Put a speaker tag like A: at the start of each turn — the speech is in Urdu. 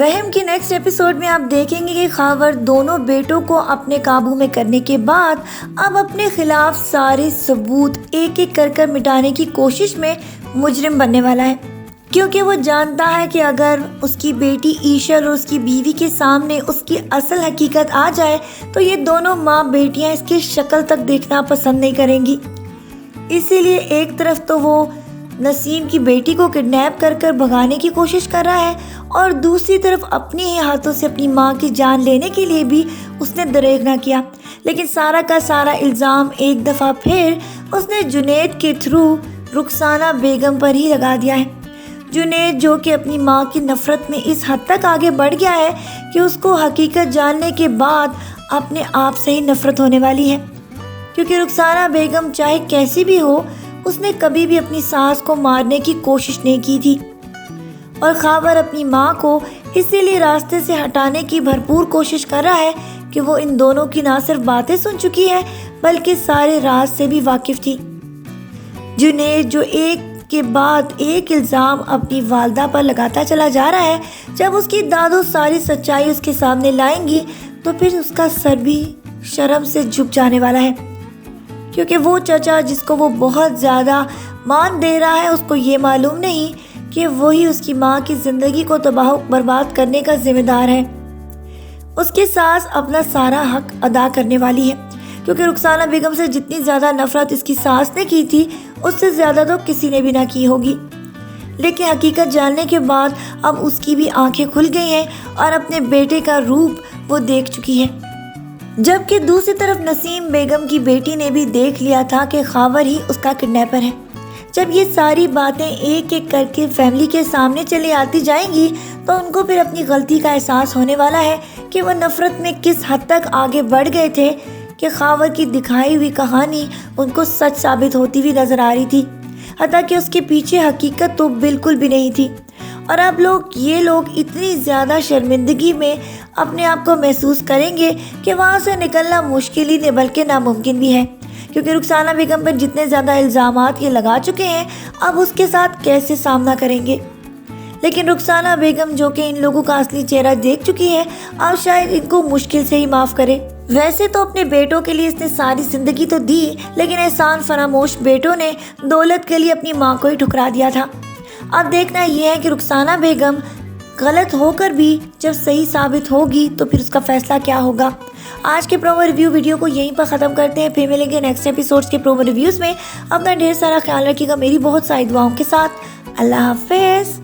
A: وہم کے نیکسٹ ایپیسوڈ میں آپ دیکھیں گے کہ خاور دونوں بیٹوں کو اپنے قابو میں کرنے کے بعد اب اپنے خلاف سارے ثبوت ایک ایک کر مٹانے کی کوشش میں مجرم بننے والا ہے، کیونکہ وہ جانتا ہے کہ اگر اس کی بیٹی ایشر اور اس کی بیوی کے سامنے اس کی اصل حقیقت آ جائے تو یہ دونوں ماں بیٹیاں اس کی شکل تک دیکھنا پسند نہیں کریں گی۔ اسی لیے ایک طرف تو وہ نسیم کی بیٹی کو کڈنیپ کر بھگانے کی کوشش کر رہا ہے، اور دوسری طرف اپنے ہی ہاتھوں سے اپنی ماں کی جان لینے کے لیے بھی اس نے دریغ نہ کیا، لیکن سارا کا سارا الزام ایک دفعہ پھر اس نے جنید کے تھرو رخسانہ بیگم پر ہی لگا دیا ہے۔ جنید جو کہ اپنی ماں کی نفرت میں اس حد تک آگے بڑھ گیا ہے کہ اس کو حقیقت جاننے کے بعد اپنے آپ سے ہی نفرت ہونے والی ہے، کیونکہ رخسانہ بیگم چاہے کیسی بھی ہو اس نے کبھی بھی اپنی ساس کو مارنے کی کوشش نہیں کی تھی، اور خاور اپنی ماں کو اسی لیے راستے سے ہٹانے کی بھرپور کوشش کر رہا ہے کہ وہ ان دونوں کی نہ صرف باتیں سن چکی ہے بلکہ سارے راز سے بھی واقف تھی۔ جنید جو ایک کے بعد ایک الزام اپنی والدہ پر لگاتا چلا جا رہا ہے، جب اس کی دادو ساری سچائی اس کے سامنے لائیں گی تو پھر اس کا سر بھی شرم سے جھک جانے والا ہے، کیونکہ وہ چچا جس کو وہ بہت زیادہ مان دے رہا ہے اس کو یہ معلوم نہیں کہ وہی اس کی ماں کی زندگی کو تباہ و برباد کرنے کا ذمہ دار ہے۔ اس کی ساس اپنا سارا حق ادا کرنے والی ہے، کیونکہ رخسانہ بیگم سے جتنی زیادہ نفرت اس کی ساس نے کی تھی اس سے زیادہ تو کسی نے بھی نہ کی ہوگی، لیکن حقیقت جاننے کے بعد اب اس کی بھی آنکھیں کھل گئی ہیں اور اپنے بیٹے کا روپ وہ دیکھ چکی ہے، جبکہ دوسری طرف نسیم بیگم کی بیٹی نے بھی دیکھ لیا تھا کہ خاور ہی اس کا کڈنیپر ہے۔ جب یہ ساری باتیں ایک ایک کر کے فیملی کے سامنے چلی آتی جائیں گی تو ان کو پھر اپنی غلطی کا احساس ہونے والا ہے کہ وہ نفرت میں کس حد تک آگے بڑھ گئے تھے کہ خاور کی دکھائی ہوئی کہانی ان کو سچ ثابت ہوتی ہوئی نظر آ رہی تھی، حتیٰ کہ اس کے پیچھے حقیقت تو بالکل بھی نہیں تھی، اور اب یہ لوگ اتنی زیادہ شرمندگی میں اپنے آپ کو محسوس کریں گے کہ وہاں سے نکلنا مشکل ہی نہیں بلکہ ناممکن بھی ہے، کیونکہ رخسانہ بیگم پر جتنے زیادہ الزامات یہ لگا چکے ہیں اب اس کے ساتھ کیسے سامنا کریں گے۔ لیکن رخسانہ بیگم جو کہ ان لوگوں کا اصلی چہرہ دیکھ چکی ہے اب شاید ان کو مشکل سے ہی معاف کرے۔ ویسے تو اپنے بیٹوں کے لیے اس نے ساری زندگی تو دی، لیکن احسان فراموش بیٹوں نے دولت کے لیے اپنی ماں کو ہی ٹھکرا دیا تھا۔ اب دیکھنا یہ ہے کہ رخسانہ بیگم غلط ہو کر بھی جب صحیح ثابت ہوگی تو پھر اس کا فیصلہ کیا ہوگا۔ آج کے پرومو ریویو ویڈیو کو یہیں پر ختم کرتے ہیں، پھر ملیں گے نیکسٹ ایپیسوڈز کے پرومو ریویوز میں۔ اپنا ڈھیر سارا خیال رکھیے گا میری بہت ساری دعاؤں کے ساتھ۔ اللہ حافظ۔